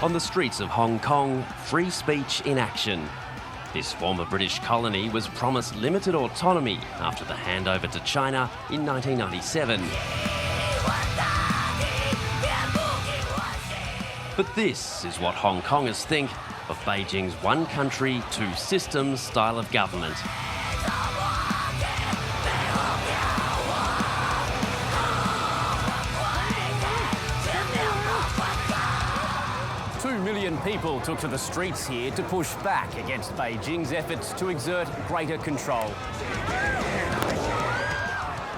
On the streets of Hong Kong, free speech in action. This former British colony was promised limited autonomy after the handover to China in 1997. But this is what Hong Kongers think of Beijing's one country, two systems style of government. People took to the streets here to push back against Beijing's efforts to exert greater control.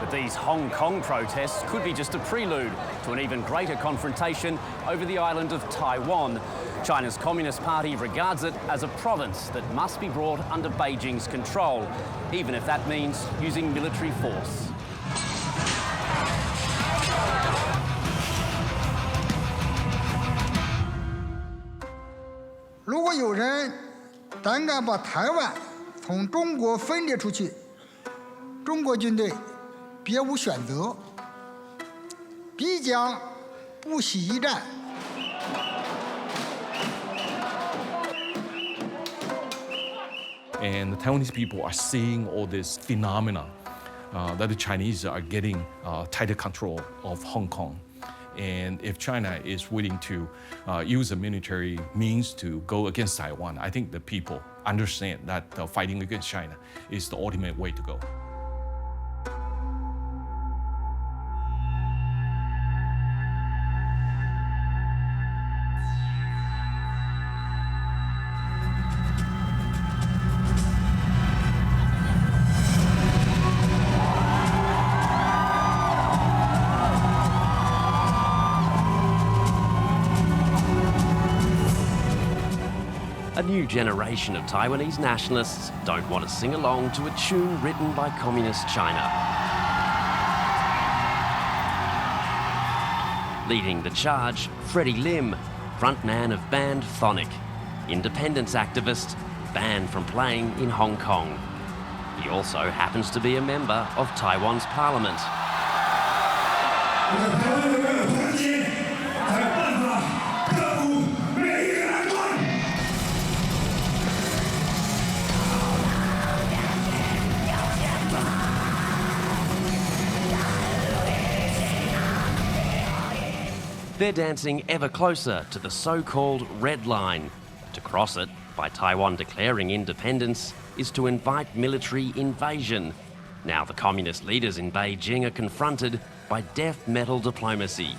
But these Hong Kong protests could be just a prelude to an even greater confrontation over the island of Taiwan. China's Communist Party regards it as a province that must be brought under Beijing's control, even if that means using military force. 如果有人胆敢把台湾从中国分裂出去，中国军队别无选择，必将不惜一战。 And the Taiwanese people are seeing all this phenomena that the Chinese are getting tighter control of Hong Kong. And if China is willing to use a military means to go against Taiwan, I think the people understand that fighting against China is the ultimate way to go. A new generation of Taiwanese nationalists don't want to sing along to a tune written by Communist China. Leading the charge, Freddie Lim, frontman of band Phonic, independence activist, banned from playing in Hong Kong. He also happens to be a member of Taiwan's parliament. They're dancing ever closer to the so-called red line. To cross it, by Taiwan declaring independence, is to invite military invasion. Now the communist leaders in Beijing are confronted by death metal diplomacy.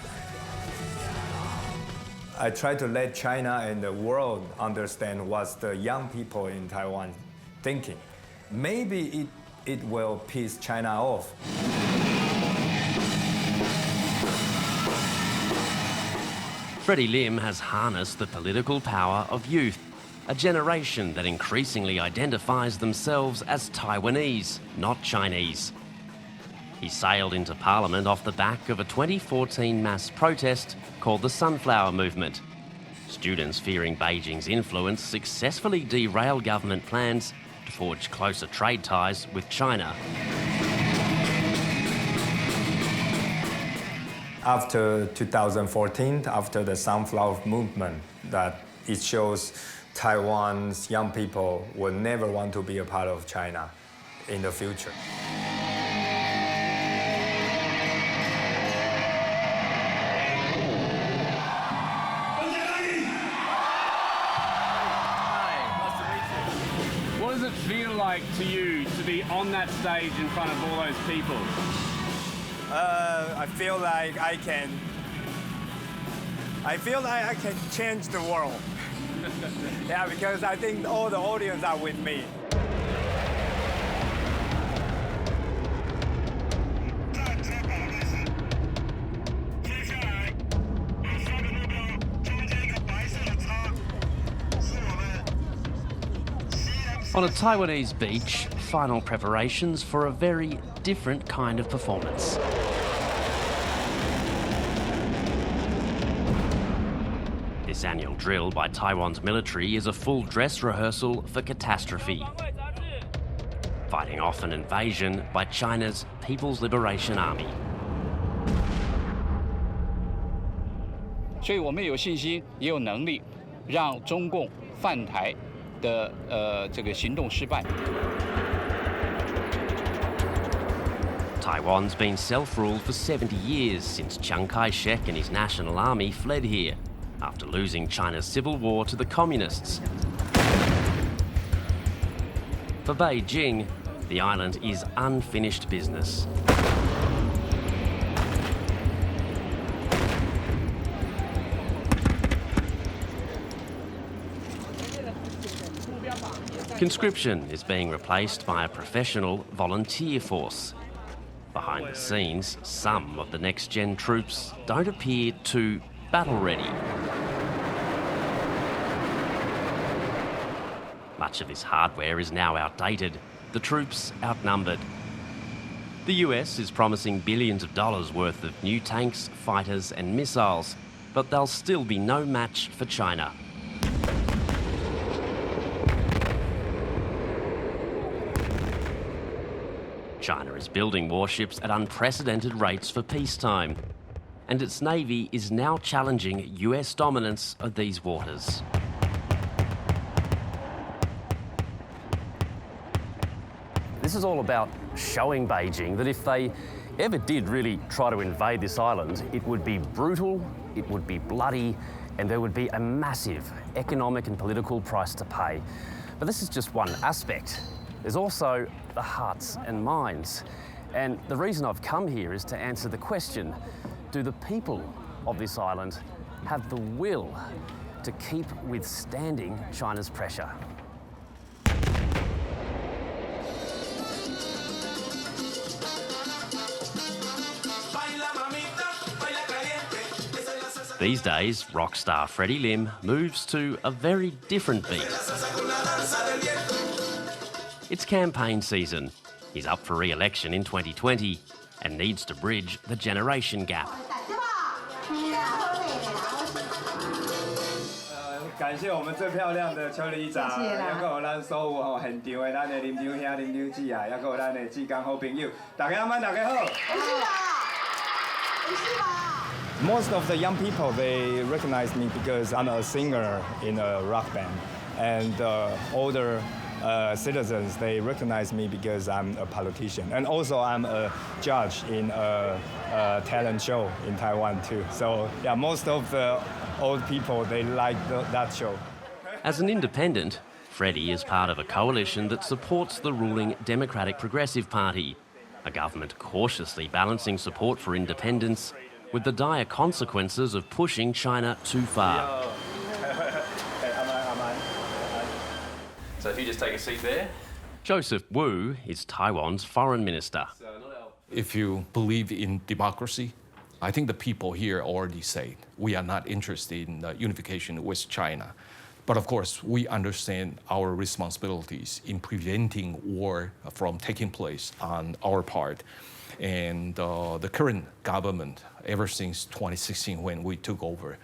I try to let China and the world understand what the young people in Taiwan thinking. Maybe it will piss China off. Freddie Lim has harnessed the political power of youth, a generation that increasingly identifies themselves as Taiwanese, not Chinese. He sailed into Parliament off the back of a 2014 mass protest called the Sunflower Movement. Students fearing Beijing's influence successfully derailed government plans to forge closer trade ties with China. After 2014, after the Sunflower Movement, that it shows Taiwan's young people will never want to be a part of China in the future. What does it feel like to you to be on that stage in front of all those people? I feel like I can change the world. Yeah, because I think all the audience are with me. On a Taiwanese beach, final preparations for a very different kind of performance. This annual drill by Taiwan's military is a full dress rehearsal for catastrophe, fighting off an invasion by China's People's Liberation Army. 所以我们有信心，也有能力，让中共犯台的这个行动失败。 Taiwan's been self-ruled for 70 years since Chiang Kai-shek and his national army fled here after losing China's civil war to the communists. For Beijing, the island is unfinished business. Conscription is being replaced by a professional volunteer force. Behind the scenes, some of the next-gen troops don't appear too battle-ready. Much of this hardware is now outdated, the troops outnumbered. The US is promising billions of dollars worth of new tanks, fighters and missiles, but they'll still be no match for China. China is building warships at unprecedented rates for peacetime, and its navy is now challenging US dominance of these waters. This is all about showing Beijing that if they ever did really try to invade this island, it would be brutal, it would be bloody, and there would be a massive economic and political price to pay. But this is just one aspect. There's also the hearts and minds. And the reason I've come here is to answer the question, do the people of this island have the will to keep withstanding China's pressure? These days, rock star Freddie Lim moves to a very different beat. It's campaign season. He's up for re-election in 2020 and needs to bridge the generation gap. 感谢我们最漂亮的邱里长，还有咱所有现场的咱的林长兄、林长姊啊，还有咱的志工好朋友，大家晚大家好。Most of the young people, they recognize me because I'm a singer in a rock band. And older citizens, they recognize me because I'm a politician. And also I'm a judge in a talent show in Taiwan too. So yeah, most of the old people, they like that show. As an independent, Freddie is part of a coalition that supports the ruling Democratic Progressive Party, a government cautiously balancing support for independence with the dire consequences of pushing China too far. So if you just take a seat there. Joseph Wu is Taiwan's foreign minister. If you believe in democracy, I think the people here already say we are not interested in unification with China. But of course, we understand our responsibilities in preventing war from taking place on our part. And the current government, ever since 2016 when we took over,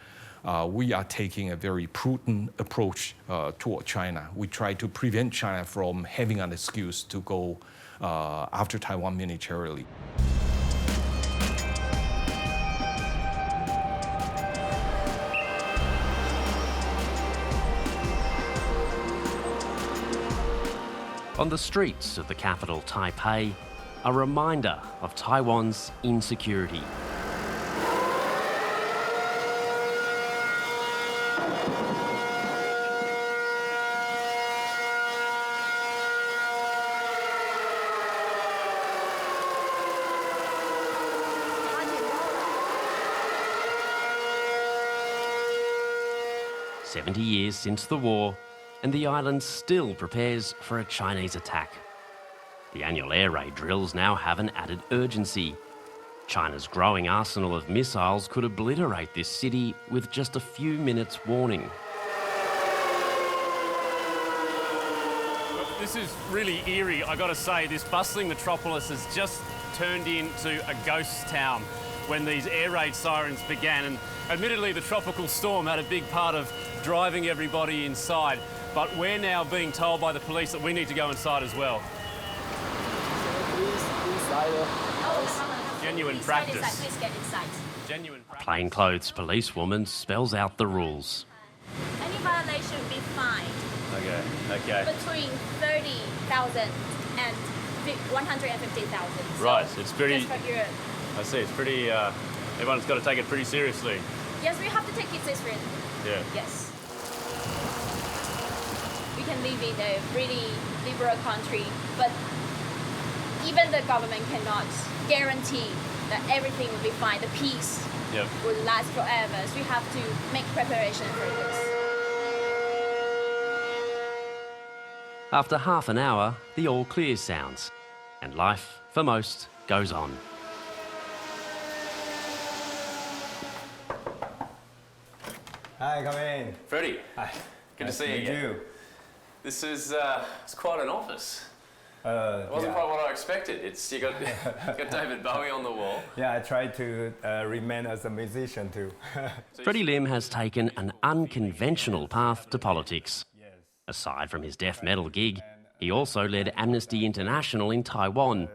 we are taking a very prudent approach toward China. We try to prevent China from having an excuse to go after Taiwan militarily. On the streets of the capital, Taipei, a reminder of Taiwan's insecurity. "70 years since the war, and the island still prepares for a Chinese attack. The annual air raid drills now have an added urgency. China's growing arsenal of missiles could obliterate this city with just a few minutes' warning." This is really eerie, I gotta say. This bustling metropolis has just turned into a ghost town when these air raid sirens began. And admittedly, the tropical storm had a big part of driving everybody inside. But we're now being told by the police that we need to go inside as well. Genuine practice. Please get inside. Genuine. A plainclothes policewoman spells out the rules. Any violation will be fined Okay. between 30,000 and 150,000. Right, it's pretty. Just for Europe. I see. It's pretty. Everyone's got to take it pretty seriously. Yes, we have to take it seriously. Yeah. Yes. We can live in a really liberal country, but even the government cannot guarantee that everything will be fine. The peace Yep. will last forever. So we have to make preparation for this. After half an hour, the all clear sounds, and life, for most, goes on. Hi, come in. Freddie. Hi. Good Nice to see you meet again. This is it's quite an office. It wasn't Yeah. quite what I expected. You got David Bowie on the wall. Yeah, I try to remain as a musician too. Freddie Lim has taken an unconventional path to politics. Aside from his death metal gig, he also led Amnesty International in Taiwan.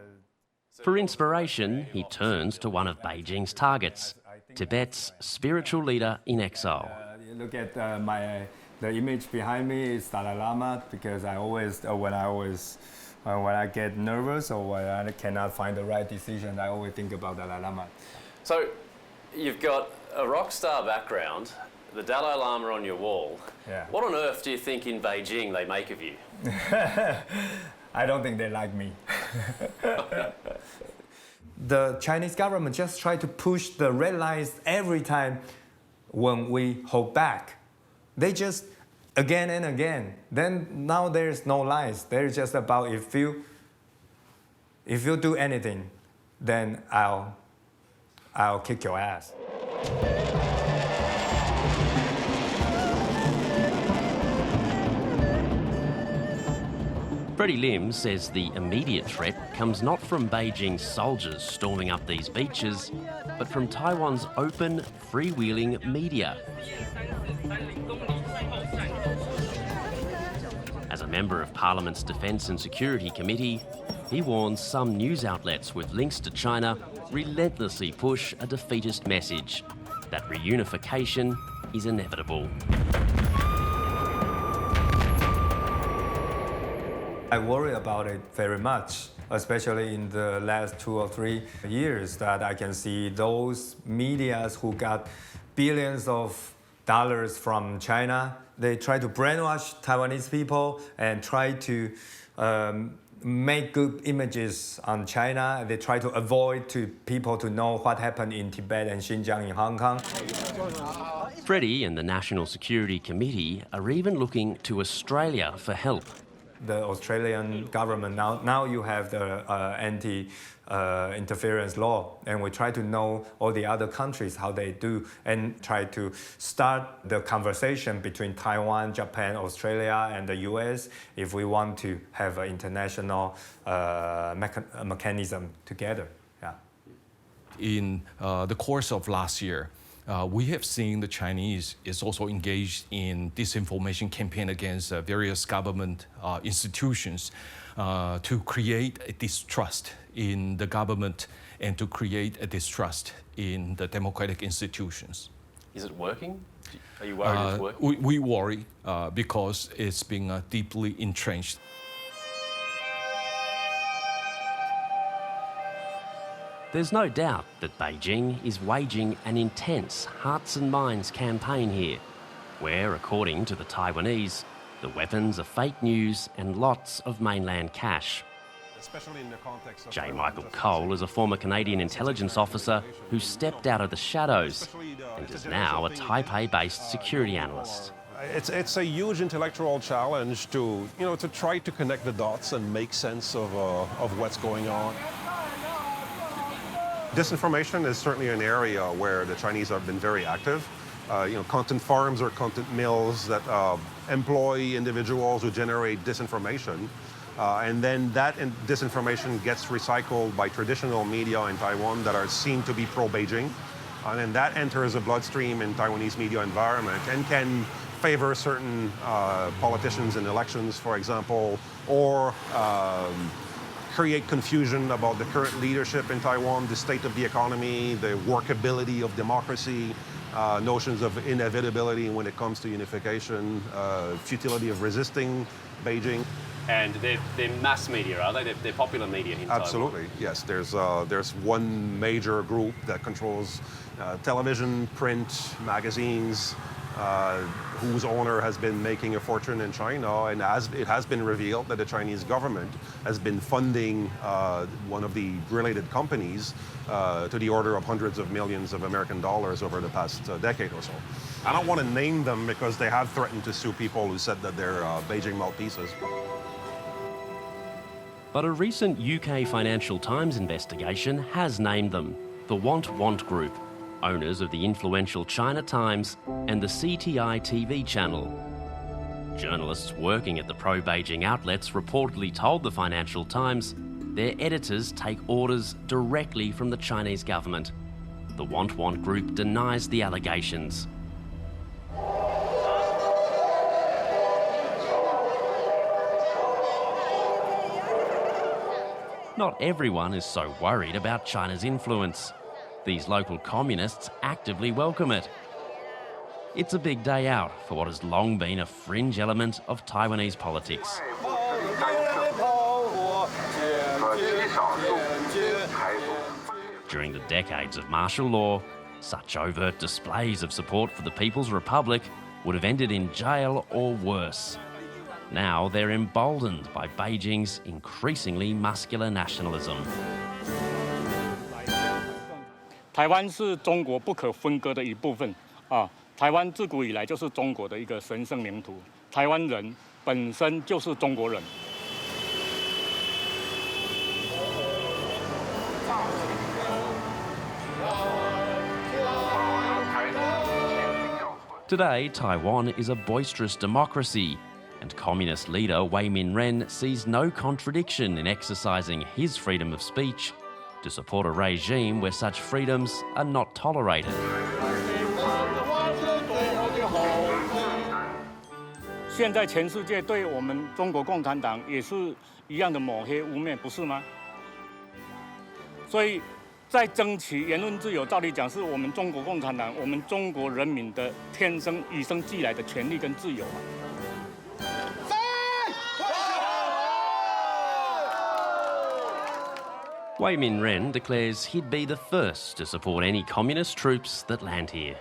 For inspiration, he turns to one of Beijing's targets, Tibet's spiritual leader in exile. You look at the image behind me is Dalai Lama, because I always when I get nervous or when I cannot find the right decision, I always think about Dalai Lama. So you've got a rock star background, the Dalai Lama on your wall. Yeah. What on earth do you think in Beijing they make of you? I don't think they like me. The Chinese government just try to push the red lines every time when we hold back. They just again and again. Then now there's no lines. There's just about if you do anything, then I'll kick your ass. Freddie Lim says the immediate threat comes not from Beijing's soldiers storming up these beaches, but from Taiwan's open, freewheeling media. As a member of Parliament's Defence and Security Committee, he warns some news outlets with links to China relentlessly push a defeatist message, that reunification is inevitable. I worry about it very much, especially in the last 2 or 3 years, that I can see those medias who got billions of dollars from China, they try to brainwash Taiwanese people and try to make good images on China. They try to avoid to people to know what happened in Tibet and Xinjiang in Hong Kong. Freddie and the National Security Committee are even looking to Australia for help. The Australian government, now you have the anti-interference law, and we try to know all the other countries, how they do, and try to start the conversation between Taiwan, Japan, Australia, and the US if we want to have an international mechanism together. Yeah. In the course of last year, we have seen the Chinese is also engaged in disinformation campaign against various government institutions to create a distrust in the government and to create a distrust in the democratic institutions. Is it working? Are you worried it's working? We worry because it's been deeply entrenched. There's no doubt that Beijing is waging an intense hearts and minds campaign here, where, according to the Taiwanese, the weapons are fake news and lots of mainland cash. J. Michael Cole is a former Canadian intelligence officer who stepped out of the shadows and is now a Taipei-based security analyst. It's a huge intellectual challenge to try to connect the dots and make sense of what's going on. Disinformation is certainly an area where the Chinese have been very active. Content farms or content mills that employ individuals who generate disinformation. And then that disinformation gets recycled by traditional media in Taiwan that are seen to be pro-Beijing. And then that enters a bloodstream in Taiwanese media environment and can favor certain politicians in elections, for example, or create confusion about the current leadership in Taiwan, the state of the economy, the workability of democracy, notions of inevitability when it comes to unification, futility of resisting Beijing. And they're mass media, are they? They're popular media in Taiwan. Absolutely, yes. There's one major group that controls television, print, magazines, whose owner has been making a fortune in China, and it has been revealed that the Chinese government has been funding one of the related companies to the order of hundreds of millions of American dollars over the past decade or so. I don't want to name them because they have threatened to sue people who said that they're Beijing mouthpieces. But a recent UK Financial Times investigation has named them the Want Group, owners of the influential China Times and the CTI TV channel. Journalists working at the pro-Beijing outlets reportedly told the Financial Times their editors take orders directly from the Chinese government. The Want Group denies the allegations. Not everyone is so worried about China's influence. These local communists actively welcome it. It's a big day out for what has long been a fringe element of Taiwanese politics. During the decades of martial law, such overt displays of support for the People's Republic would have ended in jail or worse. Now they're emboldened by Beijing's increasingly muscular nationalism. 台湾是中国不可分割的一部分啊！台湾自古以来就是中国的一个神圣领土，台湾人本身就是中国人。Today, Taiwan is a boisterous democracy, and Communist leader Wei Min-ren sees no contradiction in exercising his freedom of speech to support a regime where such freedoms are not tolerated. 现在全世界对我们中国共产党也是一样的抹黑污蔑，不是吗？所以，在争取言论自由，照理讲是我们中国共产党、我们中国人民的天生与生俱来的权利跟自由啊。 Wei Min-ren declares he'd be the first to support any communist troops that land here.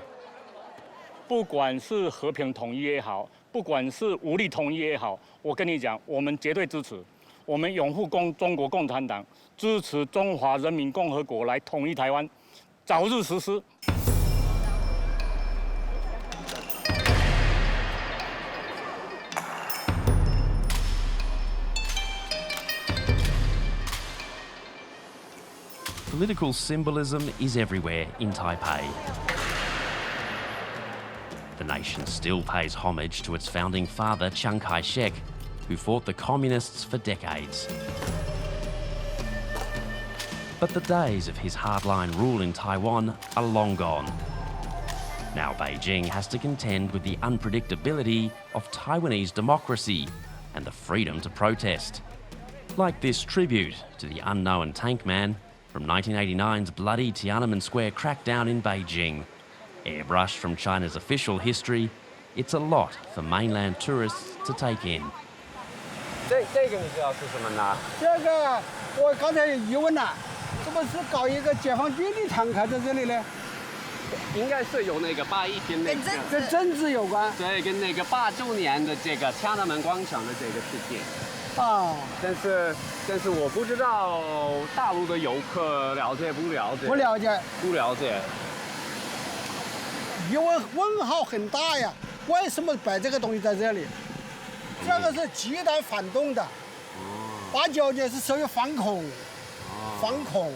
不管是和平统一也好，不管是武力统一也好，我跟你讲，我们绝对支持。我们拥护中国共产党，支持中华人民共和国来统一台湾，早日实施。 Political symbolism is everywhere in Taipei. The nation still pays homage to its founding father, Chiang Kai-shek, who fought the communists for decades. But the days of his hardline rule in Taiwan are long gone. Now Beijing has to contend with the unpredictability of Taiwanese democracy and the freedom to protest. Like this tribute to the unknown tank man from 1989's bloody Tiananmen Square crackdown in Beijing. Airbrushed from China's official history, it's a lot for mainland tourists to take in. 这个你知道是什么呢？这个我刚才有疑问了，是不是搞一个解放军的坦克在这里呢？应该是有那个81天那个，跟政治有关。对，跟那个8周年的这个天安门广场的这个事情。 啊，但是我不知道大陆的游客了解不了解？不了解，不了解。因为问号很大呀，为什么摆这个东西在这里？这个是极端反动的。89年是属于反恐，反恐。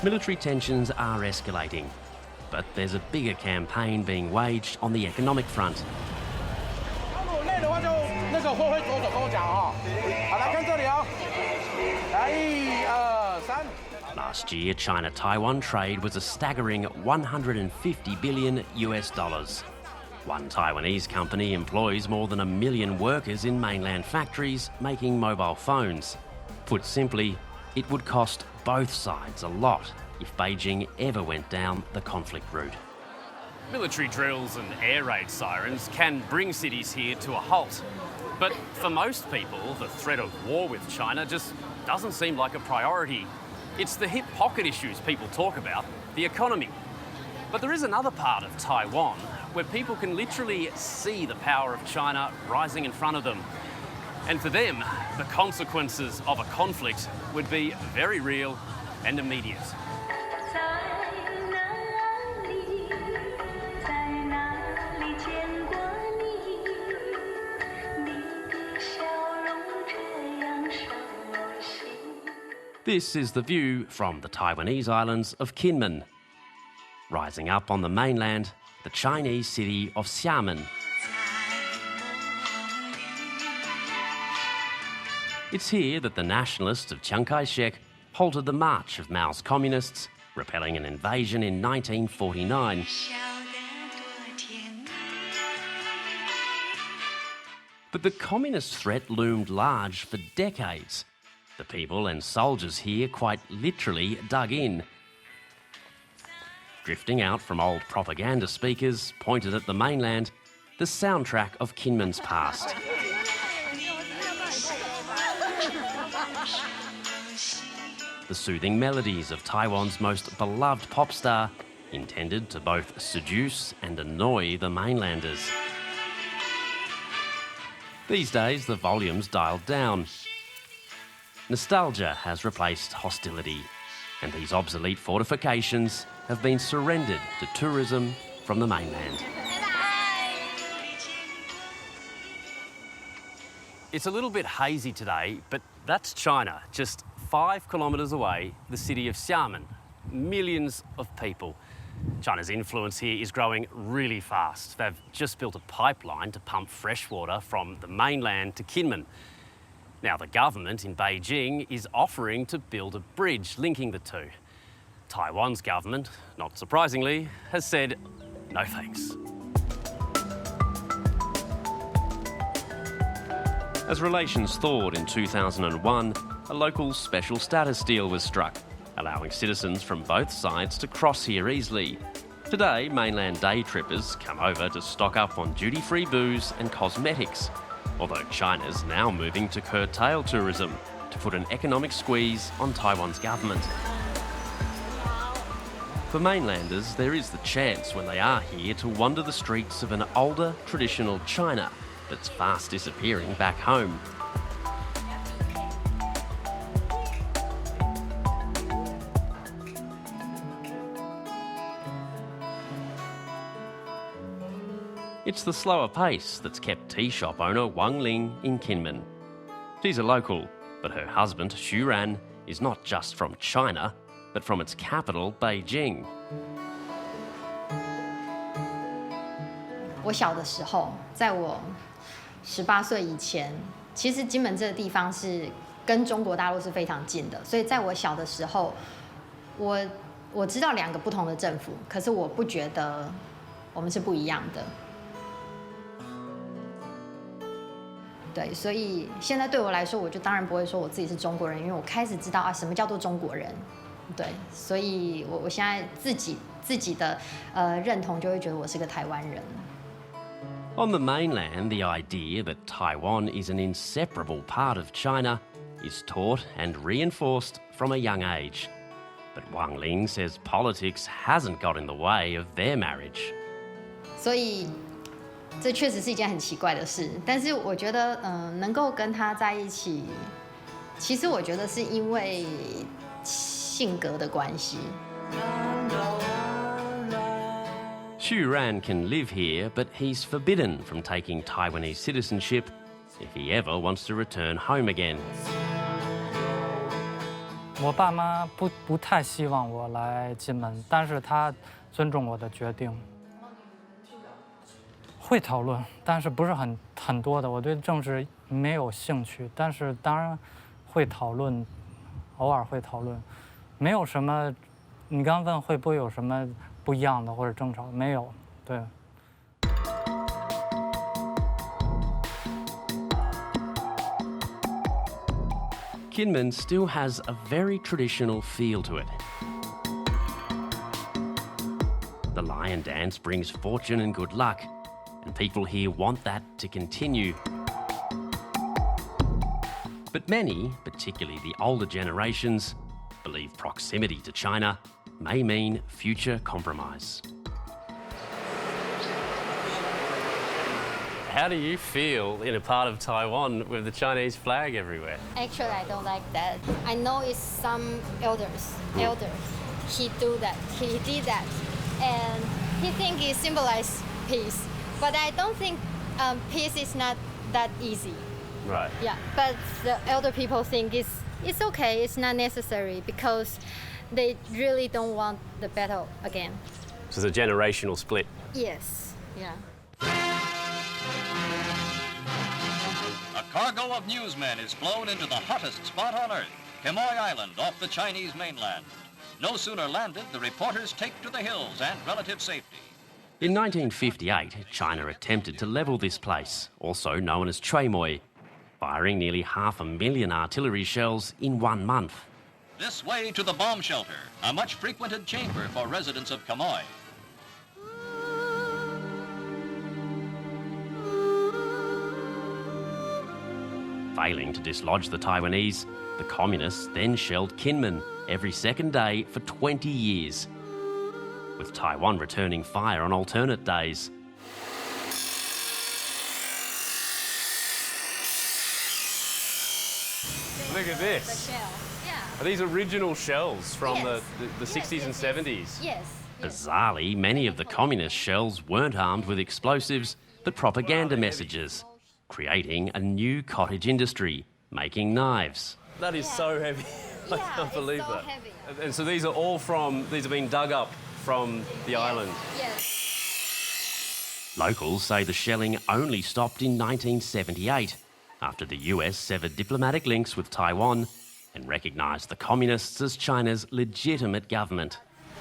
Military tensions are escalating. But there's a bigger campaign being waged on the economic front. Last year, China-Taiwan trade was a staggering $150 billion US. One Taiwanese company employs more than 1 million workers in mainland factories making mobile phones. Put simply, it would cost both sides a lot if Beijing ever went down the conflict route. Military drills and air raid sirens can bring cities here to a halt. But for most people, the threat of war with China just doesn't seem like a priority. It's the hip pocket issues people talk about, the economy. But there is another part of Taiwan where people can literally see the power of China rising in front of them. And for them, the consequences of a conflict would be very real and immediate. This is the view from the Taiwanese islands of Kinmen. Rising up on the mainland, the Chinese city of Xiamen. It's here that the nationalists of Chiang Kai-shek halted the march of Mao's communists, repelling an invasion in 1949. But the communist threat loomed large for decades. The people and soldiers here quite literally dug in. Drifting out from old propaganda speakers pointed at the mainland, the soundtrack of Kinmen's past. The soothing melodies of Taiwan's most beloved pop star, intended to both seduce and annoy the mainlanders. These days, the volume's dialed down. Nostalgia has replaced hostility, and these obsolete fortifications have been surrendered to tourism from the mainland. It's a little bit hazy today, but that's China, just 5 kilometres away, the city of Xiamen. Millions of people. China's influence here is growing really fast. They've just built a pipeline to pump fresh water from the mainland to Kinmen. Now, the government in Beijing is offering to build a bridge linking the two. Taiwan's government, not surprisingly, has said no thanks. As relations thawed in 2001, a local special status deal was struck, allowing citizens from both sides to cross here easily. Today, mainland day trippers come over to stock up on duty-free booze and cosmetics, although China's now moving to curtail tourism to put an economic squeeze on Taiwan's government. For mainlanders, there is the chance when they are here to wander the streets of an older, traditional China that's fast disappearing back home. It's the slower pace that's kept tea shop owner Wang Ling in Kinmen. She's a local, but her husband, Xu Ran, is not just from China, but from its capital, Beijing. 我小的时候，在我18岁以前，其实金门这个地方是跟中国大陆是非常近的，所以在我小的时候，我知道2个不同的政府，可是我不觉得我们是不一样的。对，所以现在对我来说，我就当然不会说我自己是中国人，因为我开始知道什么叫做中国人。对，所以我现在自己的认同就会觉得我是个台湾人。On the mainland, the idea that Taiwan is an inseparable part of China is taught and reinforced from a young age. But Wang Ling says politics hasn't got in the way of their marriage. 所以这确实是一件很奇怪的事，但是我觉得，能够跟他在一起，其实我觉得是因为性格的关系。Xu Ran can live here, but he's forbidden from taking Taiwanese citizenship if he ever wants to return home again. 我爸妈不太希望我来金门，但是他尊重我的决定。会讨论，但是不是很多的。我对政治没有兴趣，但是当然会讨论，偶尔会讨论。没有什么，你刚问会不会有什么不一样的或者争吵？没有，对。Kinmen still has a very traditional feel to it. The lion dance brings fortune and good luck, and people here want that to continue. But many, particularly the older generations, believe proximity to China may mean future compromise. How do you feel in a part of Taiwan with the Chinese flag everywhere? Actually, I don't like that. I know it's some elders. He did that, and he think it symbolizes peace. But I don't think peace is not that easy. Right. Yeah, but the elder people think it's okay. It's not necessary because they really don't want the battle again. So it's a generational split. Yes. Yeah. A cargo of newsmen is flown into the hottest spot on Earth, Quemoy Island off the Chinese mainland. No sooner landed, the reporters take to the hills and relative safety. In 1958, China attempted to level this place, also known as Quemoy, firing nearly 500,000 artillery shells in 1 month. This way to the bomb shelter, a much frequented chamber for residents of Quemoy. Failing to dislodge the Taiwanese, the communists then shelled Kinmen every second day for 20 years, with Taiwan returning fire on alternate days. Look at this. The shell. Yeah. Are these original shells from Yes. the 60s and 70s? Yes. Bizarrely, many of the communist shells weren't armed with explosives, but propaganda messages, creating a new cottage industry, making knives. That is so heavy. I can't believe so that. heavy. And so these have been dug up from the island. Yes. Locals say the shelling only stopped in 1978, after the US severed diplomatic links with Taiwan and recognised the communists as China's legitimate government.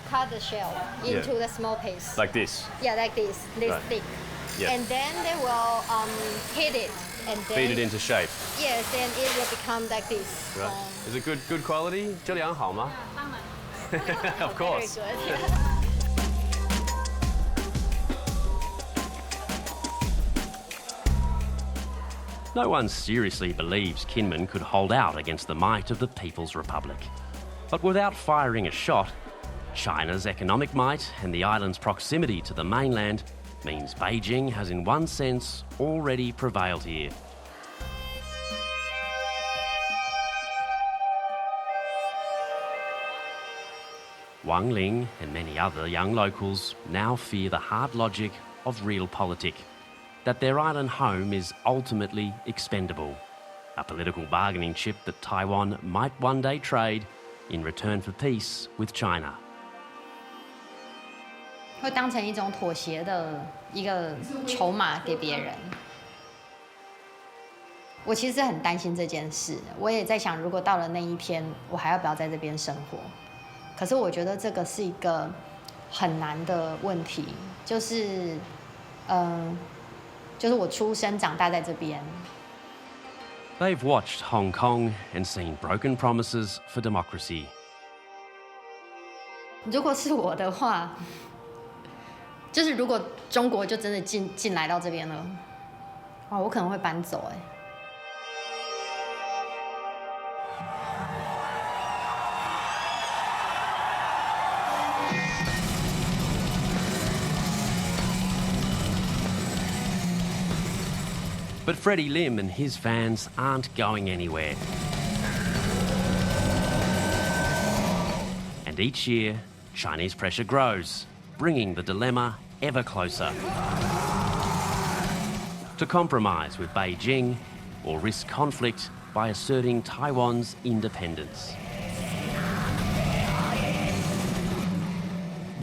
Cut the shell into the small piece. Like this? Yeah, like this Right. thick. Yeah. And then they will hit it and then Feed it into shape. Yes, then it will become like this. Right. Is it good quality? 质量好吗? Of course. Very good. No one seriously believes Kinmen could hold out against the might of the People's Republic. But without firing a shot, China's economic might and the island's proximity to the mainland means Beijing has in one sense already prevailed here. Wang Ling and many other young locals now fear the hard logic of realpolitik, that their island home is ultimately expendable, a political bargaining chip that Taiwan might one day trade in return for peace with China. 会当成一种妥协的一个筹码给别人。我其实很担心这件事，我也在想，如果到了那一天，我还要不要在这边生活？可是我觉得这个是一个很难的问题，就是我出生长大在这边。They've watched Hong Kong and seen broken promises for democracy. 如果是我的话，就是如果中国就真的进来到这边了，哇，我可能会搬走哎。But Freddie Lim and his fans aren't going anywhere. And each year, Chinese pressure grows, bringing the dilemma ever closer. To compromise with Beijing or risk conflict by asserting Taiwan's independence.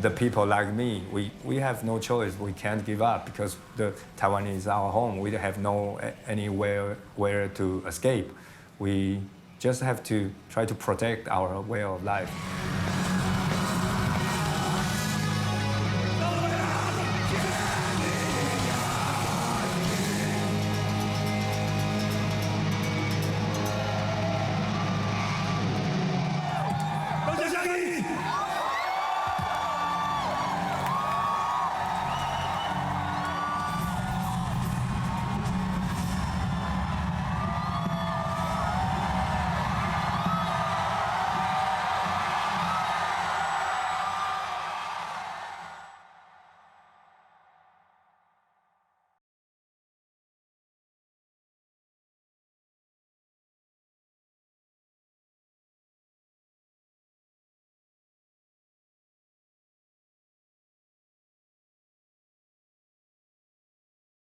The people like me, we have no choice. We can't give up because the Taiwan is our home. We have no anywhere where to escape. We just have to try to protect our way of life. 哪里？